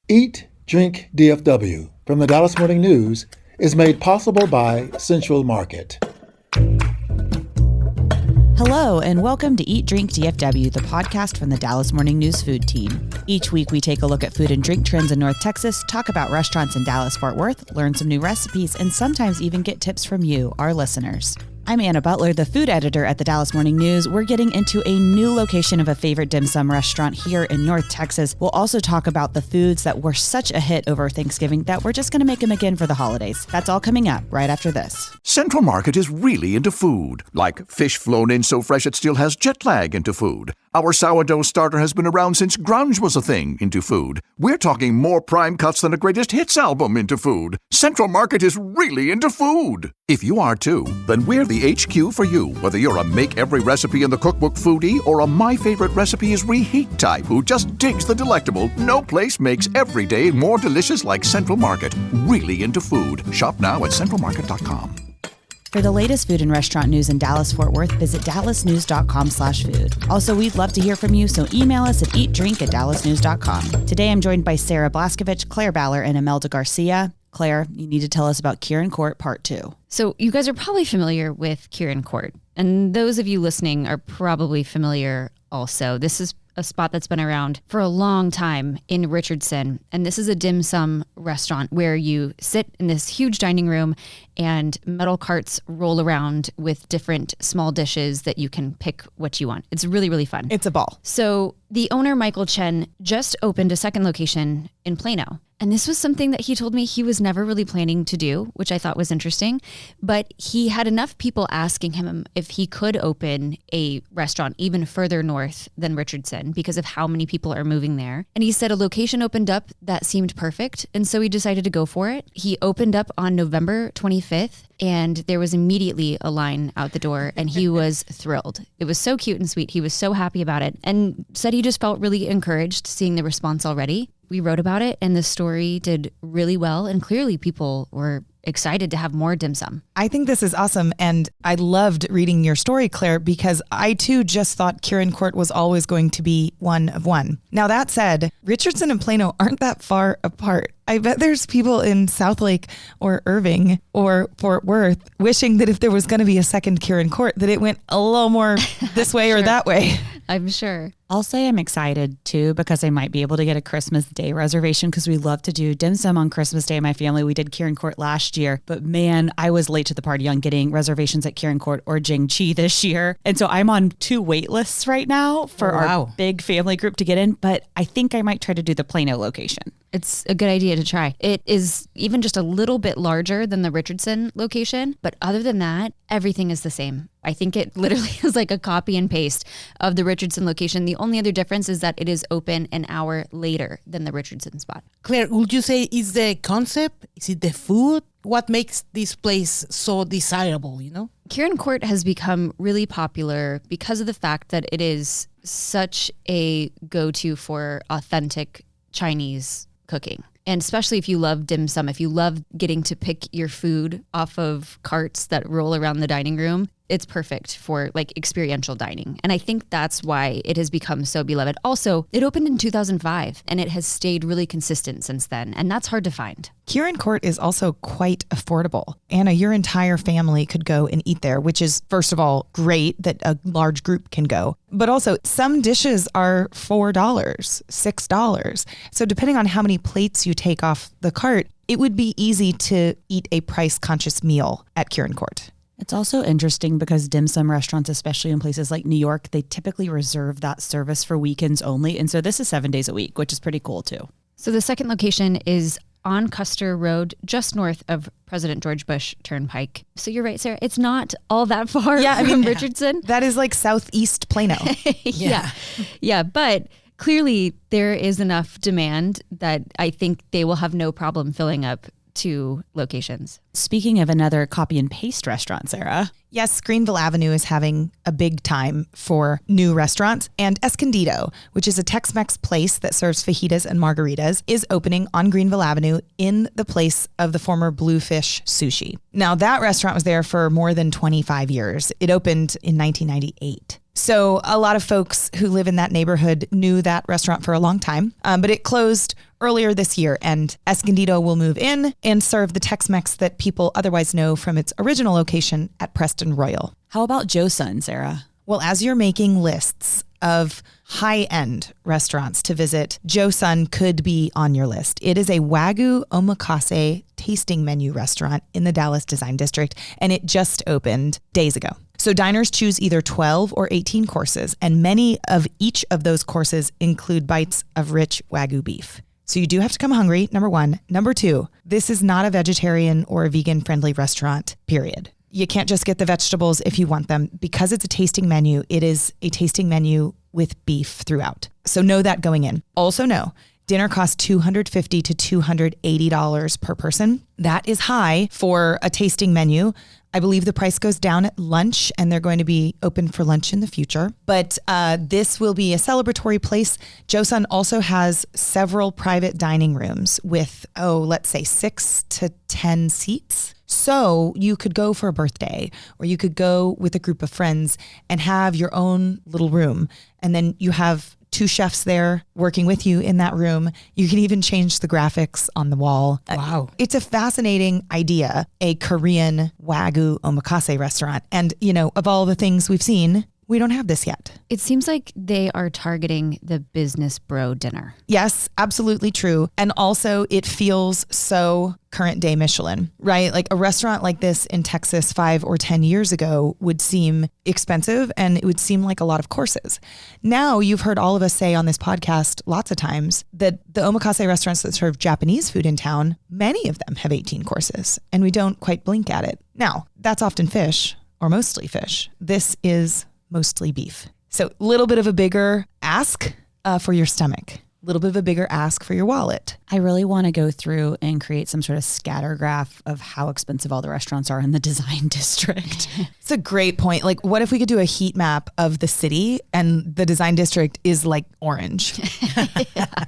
Eat, Drink, DFW from the Dallas Morning News is made possible by Central Market. Hello, and welcome to Eat, Drink, DFW, the podcast from the Dallas Morning News food team. Each week, we take a look at food and drink trends in North Texas, talk about restaurants in Dallas-Fort Worth, learn some new recipes, and sometimes even get tips from you, our listeners. I'm Anna Butler, the food editor at the Dallas Morning News. We're getting into a new location of a favorite dim sum restaurant here in North Texas. We'll also talk about the foods that were such a hit over Thanksgiving that we're just going to make them again for the holidays. That's all coming up right after this. Central Market is really into food, like fish flown in so fresh it still has jet lag into food. Our sourdough starter has been around since grunge was a thing into food. We're talking more prime cuts than a greatest hits album into food. Central Market is really into food. If you are too, then we're the HQ for you, whether you're a make every recipe in the cookbook foodie or a my favorite recipe is reheat type who just digs the delectable. No place makes every day more delicious like Central Market. Really into food. Shop now at centralmarket.com. For the latest food and restaurant news in Dallas-Fort Worth, visit dallasnews.com/food. Also, we'd love to hear from you, so email us at eatdrink@dallasnews.com. Today, I'm joined by Sarah Blaskovich, Claire Baller, and Imelda Garcia. Claire, you need to tell us about Kirin Court Part 2. So you guys are probably familiar with Kirin Court, and those of you listening are probably familiar also. This is a spot that's been around for a long time in Richardson, and this is a dim sum restaurant where you sit in this huge dining room and metal carts roll around with different small dishes that you can pick what you want. It's really, really fun. It's a ball. So the owner, Michael Chen, just opened a second location in Plano. And this was something that he told me he was never really planning to do, which I thought was interesting. But he had enough people asking him if he could open a restaurant even further north than Richardson because of how many people are moving there. And he said a location opened up that seemed perfect. And so he decided to go for it. He opened up on November 25th. And there was immediately a line out the door, and he was thrilled. It was so cute and sweet. He was so happy about it and said he just felt really encouraged seeing the response already. We wrote about it, and the story did really well, and clearly people were excited to have more dim sum. I think this is awesome, and I loved reading your story, Claire, because I too just thought Kirin Court was always going to be one of one. Now that said, Richardson and Plano aren't that far apart. I bet there's people in Southlake or Irving or Fort Worth wishing that if there was going to be a second Kirin Court, that it went a little more this way or that way. I'm sure. I'll say I'm excited too because I might be able to get a Christmas Day reservation because we love to do dim sum on Christmas Day. My family, we did Kirin Court last year, but man, I was late to the party on getting reservations at Kirin Court or Jingchi this year. And so I'm on 2 wait lists right now for our big family group to get in, but I think I might try to do the Plano location. It's a good idea to try. It is even just a little bit larger than the Richardson location, but other than that, everything is the same. I think it literally is like a copy and paste of the Richardson location. The only other difference is that it is open an hour later than the Richardson spot. Claire, would you say is the concept? Is it the food? What makes this place so desirable, you know? Kirin Court has become really popular because of the fact that it is such a go-to for authentic Chinese cooking. And especially if you love dim sum, if you love getting to pick your food off of carts that roll around the dining room, it's perfect for like experiential dining. And I think that's why it has become so beloved. Also, it opened in 2005 and it has stayed really consistent since then. And that's hard to find. Kirin Court is also quite affordable. Anna, your entire family could go and eat there, which is, first of all, great that a large group can go. But also, some dishes are $4, $6. So depending on how many plates you take off the cart, it would be easy to eat a price-conscious meal at Kirin Court. It's also interesting because dim sum restaurants, especially in places like New York, they typically reserve that service for weekends only. And so this is 7 days a week, which is pretty cool too. So the second location is on Custer Road, just north of President George Bush Turnpike. So you're right, Sarah. It's not all that far from Richardson. That is like southeast Plano. Yeah. But clearly there is enough demand that I think they will have no problem filling up 2 locations. Speaking of another copy and paste restaurant, Sarah. Yes, Greenville Avenue is having a big time for new restaurants, and Escondido, which is a Tex-Mex place that serves fajitas and margaritas, is opening on Greenville Avenue in the place of the former Bluefish Sushi. Now, that restaurant was there for more than 25 years. It opened in 1998. So a lot of folks who live in that neighborhood knew that restaurant for a long time, but it closed earlier this year, and Escondido will move in and serve the Tex-Mex that people otherwise know from its original location at Preston Royal. How about Josun, Sarah? Well, as you're making lists of high-end restaurants to visit, Josun could be on your list. It is a Wagyu omakase tasting menu restaurant in the Dallas Design District, and it just opened days ago. So diners choose either 12 or 18 courses, and many of each of those courses include bites of rich Wagyu beef. So you do have to come hungry, number one. Number two, this is not a vegetarian or a vegan-friendly restaurant, period. You can't just get the vegetables if you want them. Because it's a tasting menu, it is a tasting menu with beef throughout. So know that going in. Also know, dinner costs $250 to $280 per person. That is high for a tasting menu. I believe the price goes down at lunch, and they're going to be open for lunch in the future. But this will be a celebratory place. Josun also has several private dining rooms with, let's say 6 to 10 seats. So you could go for a birthday, or you could go with a group of friends and have your own little room. And then you have 2 chefs there working with you in that room. You can even change the graphics on the wall. Wow. It's a fascinating idea, a Korean Wagyu omakase restaurant. And, of all the things we've seen, we don't have this yet. It seems like they are targeting the business bro dinner. Yes, absolutely true. And also it feels so current day Michelin, right? Like a restaurant like this in Texas 5 or 10 years ago would seem expensive, and it would seem like a lot of courses. Now you've heard all of us say on this podcast lots of times that the omakase restaurants that serve Japanese food in town, many of them have 18 courses, and we don't quite blink at it. Now, that's often fish, or mostly fish. This is mostly beef. So a little bit of a bigger ask for your stomach, a little bit of a bigger ask for your wallet. I really want to go through and create some sort of scatter graph of how expensive all the restaurants are in the Design District. It's a great point. Like, what if we could do a heat map of the city and the Design District is like orange?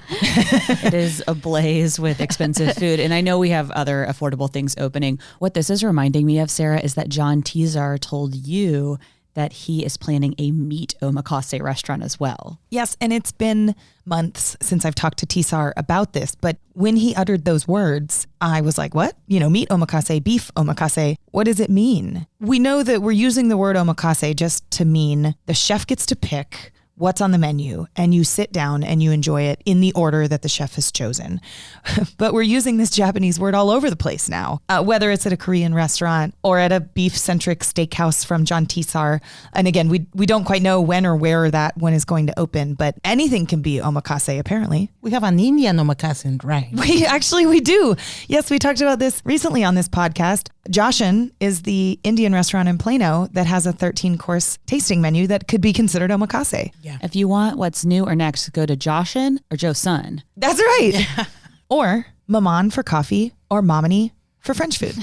It is ablaze with expensive food. And I know we have other affordable things opening. What this is reminding me of, Sarah, is that John Tizar told you that he is planning a meat omakase restaurant as well. Yes, and it's been months since I've talked to Tisar about this, but when he uttered those words, I was like, what? Meat omakase, beef omakase, what does it mean? We know that we're using the word omakase just to mean the chef gets to pick what's on the menu, and you sit down and you enjoy it in the order that the chef has chosen. But we're using this Japanese word all over the place now, whether it's at a Korean restaurant or at a beef-centric steakhouse from John Tizar. And again, we don't quite know when or where that one is going to open, but anything can be omakase, apparently. We have an Indian omakase, right? We do. Yes, we talked about this recently on this podcast. Josun is the Indian restaurant in Plano that has a 13-course tasting menu that could be considered omakase. Yeah. If you want what's new or next, go to Josun or Josun. That's right. Yeah. Or Maman for coffee, or Momini for French food.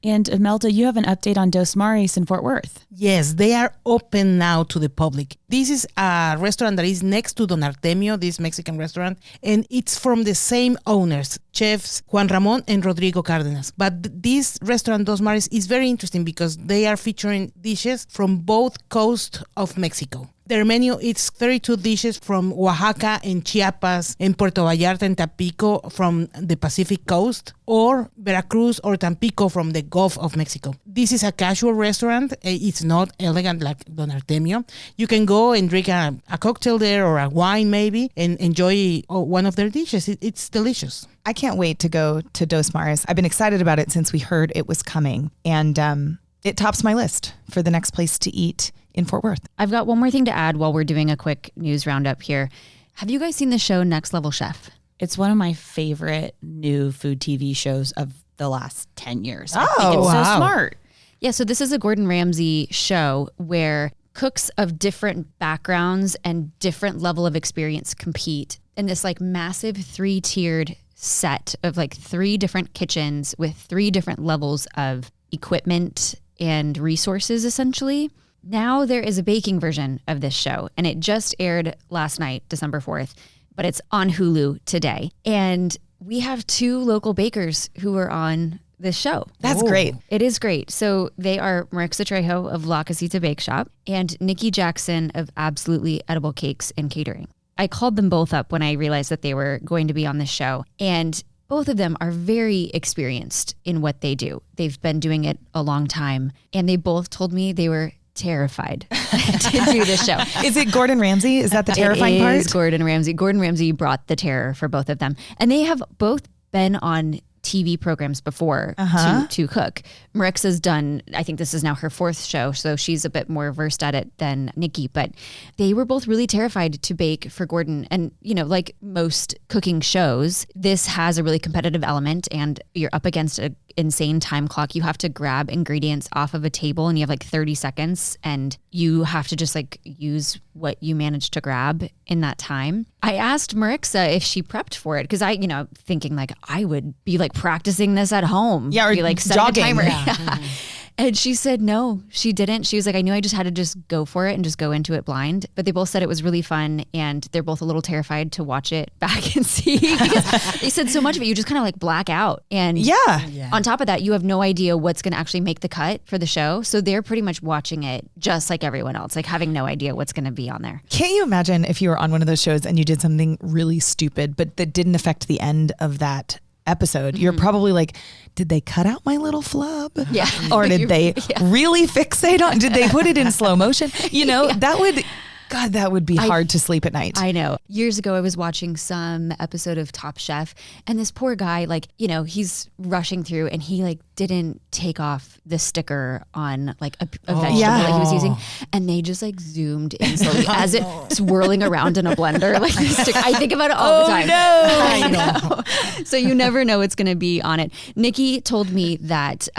And Imelda, you have an update on Dos Mares in Fort Worth. Yes, they are open now to the public. This is a restaurant that is next to Don Artemio, this Mexican restaurant, and it's from the same owners, chefs Juan Ramon and Rodrigo Cárdenas. But this restaurant, Dos Mares, is very interesting because they are featuring dishes from both coasts of Mexico. Their menu is 32 dishes from Oaxaca and Chiapas and Puerto Vallarta and Tampico from the Pacific coast, or Veracruz or Tampico from the Gulf of Mexico. This is a casual restaurant. It's not elegant like Don Artemio. You can go and drink a cocktail there, or a wine maybe, and enjoy one of their dishes. It's delicious. I can't wait to go to Dos Mares. I've been excited about it since we heard it was coming. And it tops my list for the next place to eat in Fort Worth. I've got one more thing to add while we're doing a quick news roundup here. Have you guys seen the show Next Level Chef? It's one of my favorite new food TV shows of the last 10 years. Oh, I think it's so smart. Yeah, so this is a Gordon Ramsay show where cooks of different backgrounds and different level of experience compete in this like massive 3-tiered set of like 3 different kitchens with 3 different levels of equipment and resources, essentially. Now there is a baking version of this show, and it just aired last night, December 4th, but it's on Hulu today. And we have 2 local bakers who are on this show. That's great. It is great. So they are Marixa Trejo of La Casita Bake Shop and Nikki Jackson of Absolutely Edible Cakes and Catering. I called them both up when I realized that they were going to be on this show. And both of them are very experienced in what they do. They've been doing it a long time. And they both told me they were terrified to do this show. Is it Gordon Ramsay? Is that the terrifying part? It is Gordon Ramsay. Gordon Ramsay brought the terror for both of them. And they have both been on TV programs before to cook. Marixa's done, I think this is now her 4th show, so she's a bit more versed at it than Nikki, but they were both really terrified to bake for Gordon. And, you know, like most cooking shows, this has a really competitive element and you're up against an insane time clock. You have to grab ingredients off of a table and you have like 30 seconds and you have to just like use what you managed to grab in that time. I asked Marixa if she prepped for it because I, you know, thinking like I would be like practicing this at home. Yeah, or be like setting jogging. a timer. Yeah. And she said, no, she didn't. She was like, I knew I just had to just go for it and just go into it blind. But they both said it was really fun. And they're both a little terrified to watch it back and see because they said so much of it, you just kind of like black out. And on top of that, you have no idea what's going to actually make the cut for the show. So they're pretty much watching it just like everyone else, like having no idea what's going to be on there. Can't you imagine if you were on one of those shows and you did something really stupid, but that didn't affect the end of that episode? You're probably like, did they cut out my little flub? Yeah. Or did they really fixate on, did they put it in slow motion? You know, that would be hard to sleep at night. I know. Years ago, I was watching some episode of Top Chef and this poor guy, like, you know, he's rushing through and he like didn't take off the sticker on like a vegetable that he was using. And they just like zoomed in slowly as it's swirling around in a blender. Like the sticker. I think about it all the time. I know. So you never know what's going to be on it. Nikki told me that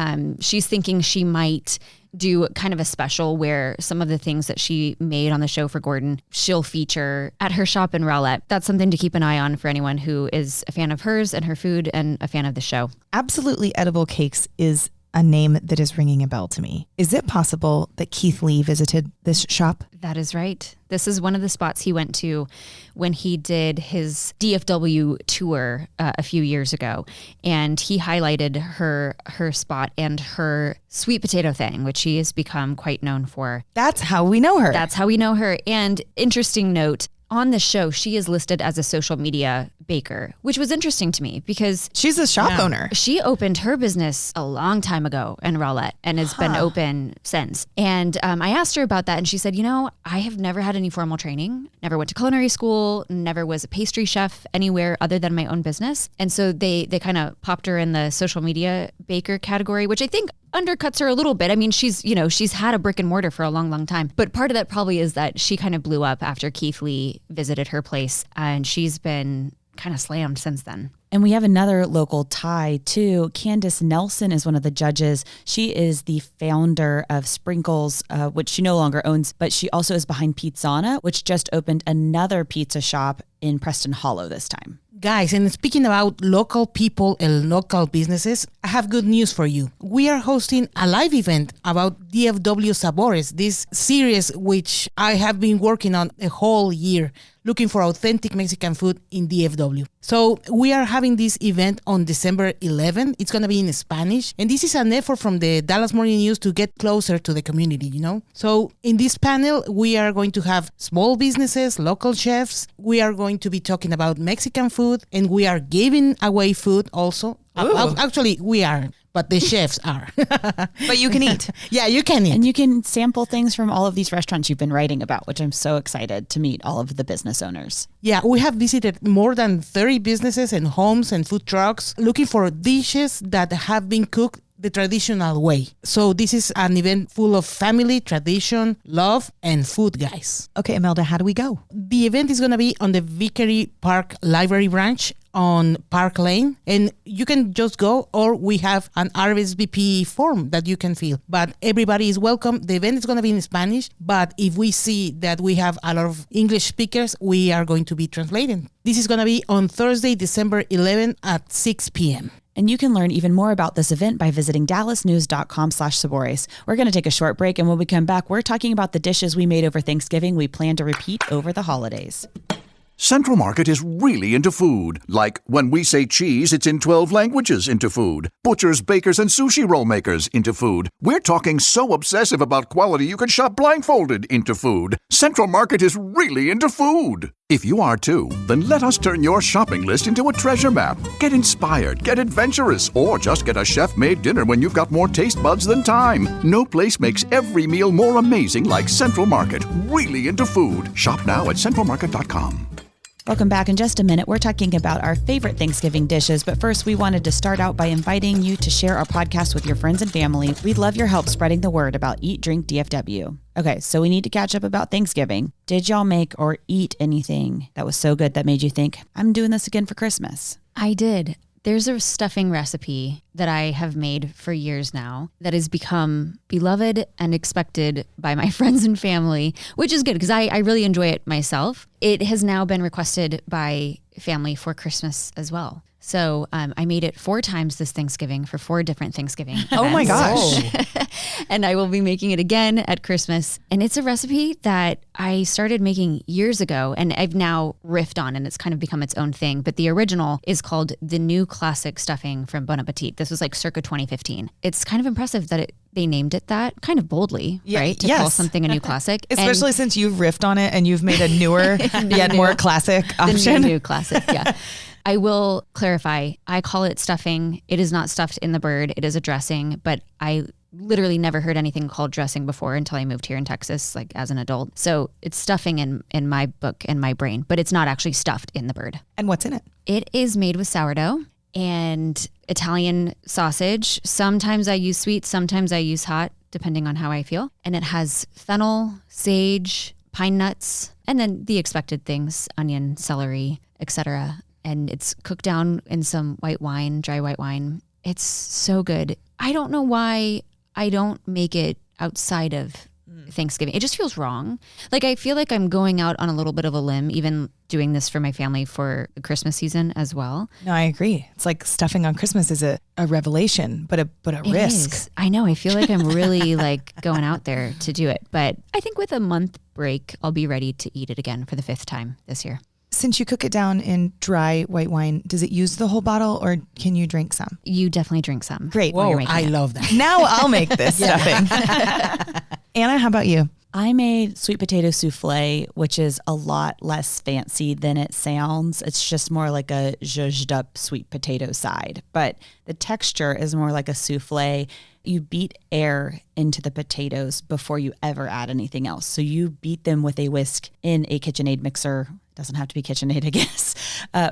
she's thinking she might do kind of a special where some of the things that she made on the show for Gordon, she'll feature at her shop in Rowlett. That's something to keep an eye on for anyone who is a fan of hers and her food and a fan of the show. Absolutely Edible Cakes is a name that is ringing a bell to me. Is it possible that Keith Lee visited this shop? That is right. This is one of the spots he went to when he did his DFW tour a few years ago. And he highlighted her spot and her sweet potato thing, which she has become quite known for. That's how we know her. That's how we know her. And interesting note, on the show, she is listed as a social media baker, which was interesting to me because she's a shop owner. She opened her business a long time ago in Rowlett and has been open since. And I asked her about that and she said, you know, I have never had any formal training, never went to culinary school, never was a pastry chef anywhere other than my own business. And so they kind of popped her in the social media baker category, which I think undercuts her a little bit. I mean, she's had a brick and mortar for a long, long time. But part of that probably is that she kind of blew up after Keith Lee visited her place and she's been kind of slammed since then. And we have another local tie too. Candace Nelson is one of the judges. She is the founder of Sprinkles, which she no longer owns, but she also is behind Pizzana, which just opened another pizza shop in Preston Hollow this time. Guys, and speaking about local people and local businesses, I have good news for you. We are hosting a live event about DFW Sabores, this series which I have been working on a whole year, looking for authentic Mexican food in DFW. So we are having this event on December 11th. It's going to be in Spanish. And this is an effort from the Dallas Morning News to get closer to the community, you know? So in this panel, we are going to have small businesses, local chefs. We are going to be talking about Mexican food and we are giving away food also. Actually, we are, but the chefs are. But you can eat. Yeah, you can eat. And you can sample things from all of these restaurants you've been writing about, which I'm so excited to meet all of the business owners. Yeah, we have visited more than 30 businesses and homes and food trucks looking for dishes that have been cooked the traditional way. So this is an event full of family, tradition, love, and food, guys. Okay, Imelda, how do we go? The event is going to be on the Vickery Park Library branch on Park Lane, and you can just go, or we have an RSVP form that you can fill. But everybody is welcome. The event is going to be in Spanish, but if we see that we have a lot of English speakers, we are going to be translating. This is going to be on Thursday, December 11th at 6 p.m. And you can learn even more about this event by visiting dallasnews.com/sabores. We're going to take a short break, and when we come back, we're talking about the dishes we made over Thanksgiving we plan to repeat over the holidays. Central Market is really into food. Like when we say cheese, it's in 12 languages into food. Butchers, bakers, and sushi roll makers into food. We're talking so obsessive about quality you can shop blindfolded into food. Central Market is really into food. If you are too, then let us turn your shopping list into a treasure map. Get inspired, get adventurous, or just get a chef-made dinner when you've got more taste buds than time. No place makes every meal more amazing like Central Market. Really into food. Shop now at centralmarket.com. Welcome back. In just a minute, we're talking about our favorite Thanksgiving dishes. But first, we wanted to start out by inviting you to share our podcast with your friends and family. We'd love your help spreading the word about Eat, Drink, DFW. Okay, so we need to catch up about Thanksgiving. Did y'all make or eat anything that was so good that made you think, I'm doing this again for Christmas? I did. There's a stuffing recipe that I have made for years now that has become beloved and expected by my friends and family, which is good because I really enjoy it myself. It has now been requested by family for Christmas as well. So I made it 4 times this Thanksgiving for 4 different Thanksgiving events. Oh my gosh. And I will be making it again at Christmas. And it's a recipe that I started making years ago and I've now riffed on and it's kind of become its own thing. But the original is called the New Classic Stuffing from Bon Appetit. This was like circa 2015. It's kind of impressive that they named it that kind of boldly, right? To call something a new classic. Especially since you've riffed on it and you've made a newer, yet more classic option. The new classic, yeah. I will clarify, I call it stuffing. It is not stuffed in the bird. It is a dressing, but I literally never heard anything called dressing before until I moved here in Texas, like as an adult. So it's stuffing in my book and my brain, but it's not actually stuffed in the bird. And what's in it? It is made with sourdough and Italian sausage. Sometimes I use sweet, sometimes I use hot, depending on how I feel. And it has fennel, sage, pine nuts, and then the expected things, onion, celery, etc. And it's cooked down in some white wine, dry white wine. It's so good. I don't know why I don't make it outside of Thanksgiving. It just feels wrong. Like I feel like I'm going out on a little bit of a limb, even doing this for my family for the Christmas season as well. No, I agree. It's like stuffing on Christmas is a revelation, but a risk. Is. I know. I feel like I'm really like going out there to do it. But I think with a month break, I'll be ready to eat it again for the 5th time this year. Since you cook it down in dry white wine, does it use the whole bottle or can you drink some? You definitely drink some. Great. Whoa, I love that. Now I'll make this stuffing. Anna, how about you? I made sweet potato souffle, which is a lot less fancy than it sounds. It's just more like a zhuzhed up sweet potato side, but the texture is more like a souffle. You beat air into the potatoes before you ever add anything else. So you beat them with a whisk in a KitchenAid mixer. Doesn't have to be KitchenAid, I guess,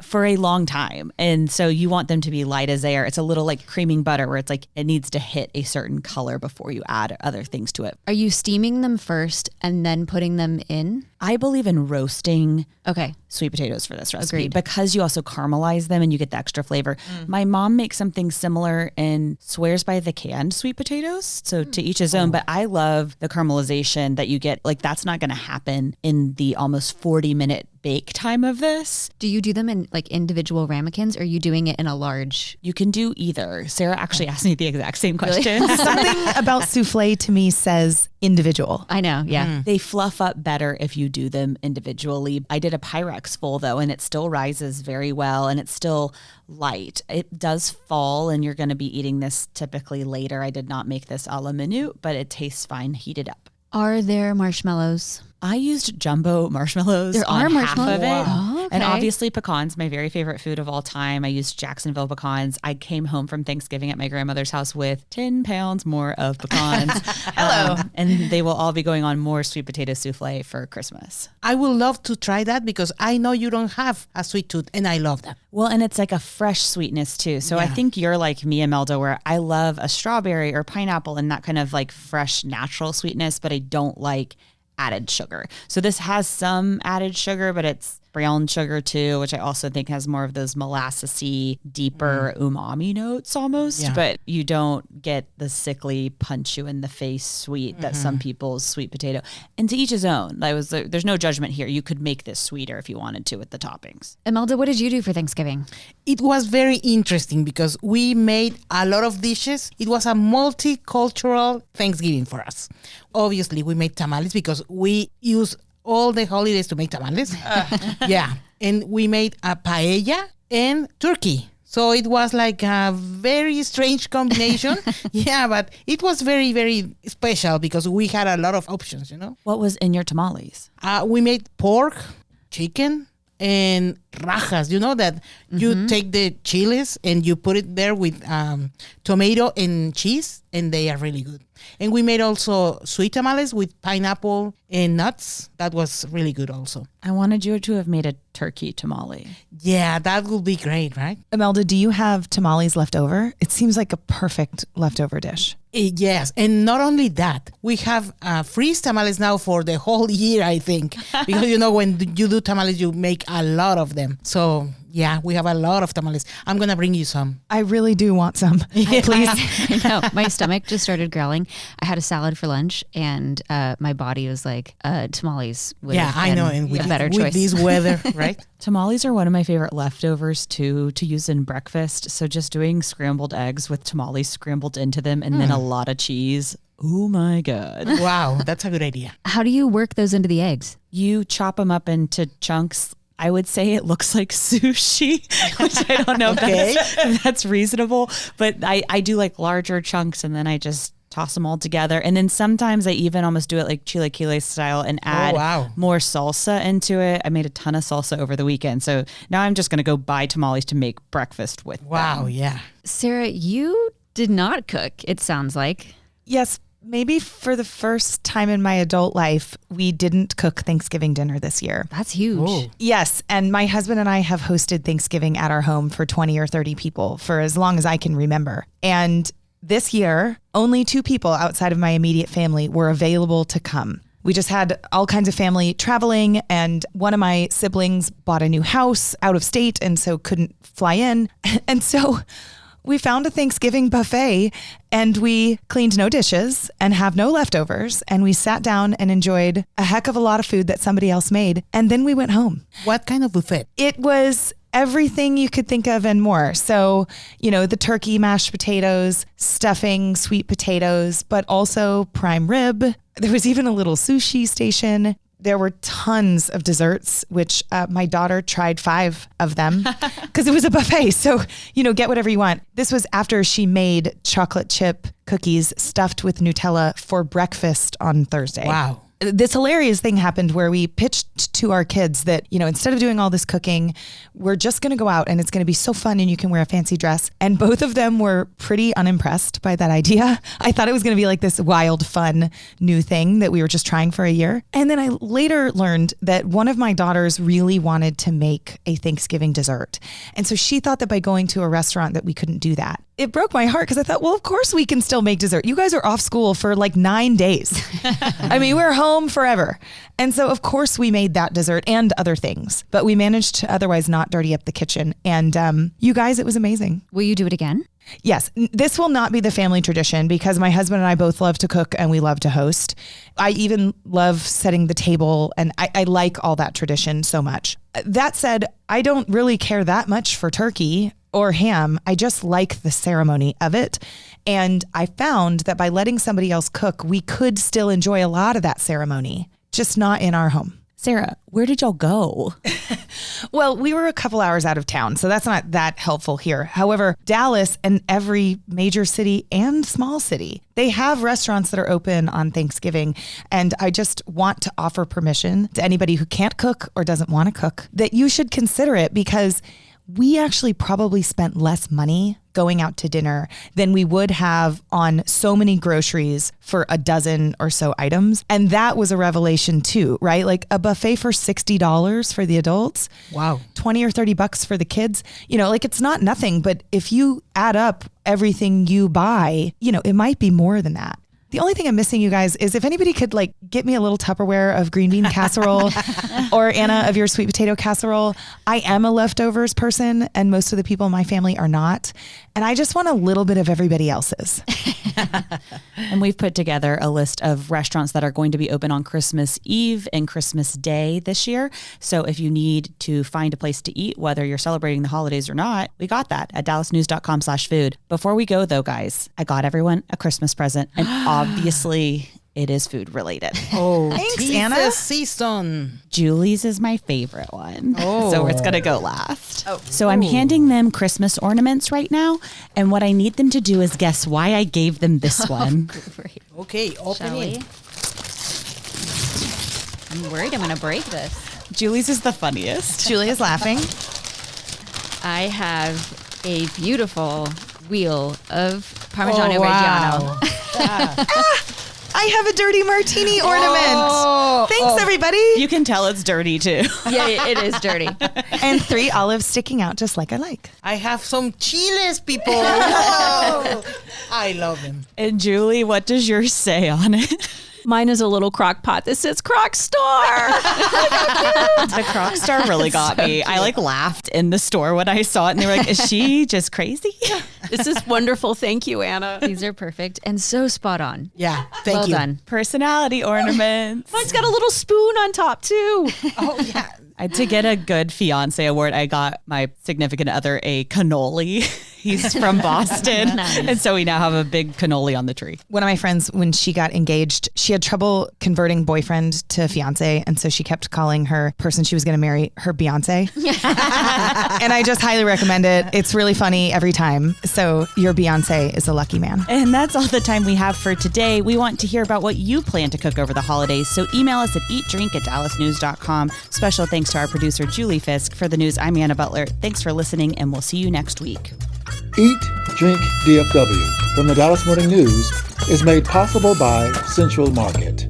for a long time. And so you want them to be light as air. It's a little like creaming butter where it's like it needs to hit a certain color before you add other things to it. Are you steaming them first and then putting them in? I believe in roasting Okay. sweet potatoes for this recipe Agreed. because you also caramelize them and you get the extra flavor. My mom makes something similar and swears by the canned sweet potatoes. So to each his own, but I love the caramelization that you get. Like that's not going to happen in the almost 40-minute bake time of this. Do you do them in like individual ramekins or are you doing it in a large? You can do either. Sarah actually asked me the exact same question. Something about souffle to me says individual. I know. Yeah. They fluff up better if you do them individually. I did a Pyrex full though, and it still rises very well and it's still light. It does fall and you're going to be eating this typically later. I did not make this a la minute, but it tastes fine heated up. Are there marshmallows? I used jumbo marshmallows. There are on marshmallows? half of it. Wow. And Okay. obviously pecans, my very favorite food of all time. I used Jacksonville pecans. I came home from Thanksgiving at my grandmother's house with 10 pounds more of pecans. Hello. And they will all be going on more sweet potato souffle for Christmas. I would love to try that because I know you don't have a sweet tooth and I love that. Well, and it's like a fresh sweetness too. So I Yeah. think you're like me, Imelda, where I love a strawberry or pineapple and that kind of like fresh, natural sweetness, but I don't like added sugar. So this has some added sugar, but it's brown sugar too, which I also think has more of those molassesy, deeper umami notes almost, Yeah. but you don't get the sickly punch you in the face sweet that some people's sweet potato. And to each his own. There's no judgment here. You could make this sweeter if you wanted to with the toppings. Imelda, what did you do for Thanksgiving? It was very interesting because we made a lot of dishes. It was a multicultural Thanksgiving for us. Obviously, we made tamales because we use all the holidays to make tamales. Yeah. and we made a paella and turkey. So it was like a very strange combination. Yeah, but it was very, very special because we had a lot of options, What was in your tamales? We made pork, chicken, and rajas. You know that you take the chiles and you put it there with tomato and cheese, and they are really good. And we made also sweet tamales with pineapple and nuts. That was really good also. I wanted you to have made a turkey tamale. Yeah, that would be great, right? Imelda, do you have tamales left over? It seems like a perfect leftover dish. Yes, and not only that, we have freeze tamales now for the whole year, I think. Because, when you do tamales, you make a lot of them. So, yeah, we have a lot of tamales. I'm going to bring you some. I really do want some. Please. I know. My stomach just started growling. I had a salad for lunch, and my body was like, tamales would have been I know. And a better choice. With this weather, right? Tamales are one of my favorite leftovers too, to use in breakfast. So just doing scrambled eggs with tamales scrambled into them and then a lot of cheese. Oh my God. Wow, that's a good idea. How do you work those into the eggs? You chop them up into chunks. I would say it looks like sushi, which I don't know if that's reasonable, but I do like larger chunks and then I just toss them all together. And then sometimes I even almost do it like chilaquiles style and add more salsa into it. I made a ton of salsa over the weekend. So now I'm just going to go buy tamales to make breakfast with them. Yeah. Sarah, you did not cook, it sounds like. Yes, maybe for the first time in my adult life, we didn't cook Thanksgiving dinner this year. That's huge. Whoa. Yes, and my husband and I have hosted Thanksgiving at our home for 20 or 30 people for as long as I can remember. And this year, only 2 people outside of my immediate family were available to come. We just had all kinds of family traveling, and one of my siblings bought a new house out of state and so couldn't fly in. And so we found a Thanksgiving buffet and we cleaned no dishes and have no leftovers. And we sat down and enjoyed a heck of a lot of food that somebody else made. And then we went home. What kind of buffet? It was everything you could think of and more. So, the turkey, mashed potatoes, stuffing, sweet potatoes, but also prime rib. There was even a little sushi station. There were tons of desserts, which my daughter tried 5 of them because it was a buffet. So, get whatever you want. This was after she made chocolate chip cookies stuffed with Nutella for breakfast on Thursday. Wow. This hilarious thing happened where we pitched to our kids that, instead of doing all this cooking, we're just going to go out and it's going to be so fun and you can wear a fancy dress. And both of them were pretty unimpressed by that idea. I thought it was going to be like this wild, fun new thing that we were just trying for a year. And then I later learned that one of my daughters really wanted to make a Thanksgiving dessert. And so she thought that by going to a restaurant that we couldn't do that. It broke my heart because I thought, well, of course we can still make dessert. You guys are off school for like 9 days. I mean, we're home forever. And so of course we made that dessert and other things, but we managed to otherwise not dirty up the kitchen. And you guys, it was amazing. Will you do it again? Yes, this will not be the family tradition because my husband and I both love to cook and we love to host. I even love setting the table and I like all that tradition so much. That said, I don't really care that much for turkey or ham. I just like the ceremony of it. And I found that by letting somebody else cook, we could still enjoy a lot of that ceremony, just not in our home. Sarah, where did y'all go? Well, we were a couple hours out of town, so that's not that helpful here. However, Dallas and every major city and small city, they have restaurants that are open on Thanksgiving. And I just want to offer permission to anybody who can't cook or doesn't want to cook that you should consider it because we actually probably spent less money going out to dinner than we would have on so many groceries for a dozen or so items. And that was a revelation too, right? Like a buffet for $60 for the adults. Wow. 20 or 30 bucks for the kids. Like it's not nothing, but if you add up everything you buy, it might be more than that. The only thing I'm missing, you guys, is if anybody could get me a little Tupperware of green bean casserole or Anna of your sweet potato casserole. I am a leftovers person and most of the people in my family are not. And I just want a little bit of everybody else's. And we've put together a list of restaurants that are going to be open on Christmas Eve and Christmas Day this year. So if you need to find a place to eat, whether you're celebrating the holidays or not, we got that at dallasnews.com/food. Before we go though, guys, I got everyone a Christmas present and obviously it is food related. Oh, Thanks, tis Anna. the season. Julie's is my favorite one. Oh. So it's going to go last. So I'm handing them Christmas ornaments right now. And what I need them to do is guess why I gave them this one. Great. Okay, open Shall we? it. I'm worried I'm going to break this. Julie's is the funniest. Julia's laughing. I have a beautiful wheel of Parmigiano Oh, wow. Reggiano. I have a dirty martini ornament. Thanks, everybody. You can tell it's dirty too. Yeah, it is dirty. And 3 olives sticking out just like I like. I have some chiles, people. Whoa. I love them. And Julie, what does yours say on it? Mine is a little crock pot that says Croc Star. The Croc Star really got me. I laughed in the store when I saw it and they were like, is she just crazy? This is wonderful. Thank you, Anna. These are perfect and so spot on. Yeah, thank Well you. done. Personality ornaments. Mine's got a little spoon on top, too. Oh, yeah. To get a good fiance award, I got my significant other a cannoli. He's from Boston. Nice. And so we now have a big cannoli on the tree. One of my friends, when she got engaged, she had trouble converting boyfriend to fiance. And so she kept calling her person she was going to marry her Beyonce. And I just highly recommend it. It's really funny every time. So your Beyonce is a lucky man. And that's all the time we have for today. We want to hear about what you plan to cook over the holidays. So email us at eatdrink@dallasnews.com. Special thanks to our producer, Julie Fisk. For the news, I'm Anna Butler. Thanks for listening, and we'll see you next week. Eat, Drink, DFW from the Dallas Morning News is made possible by Central Market.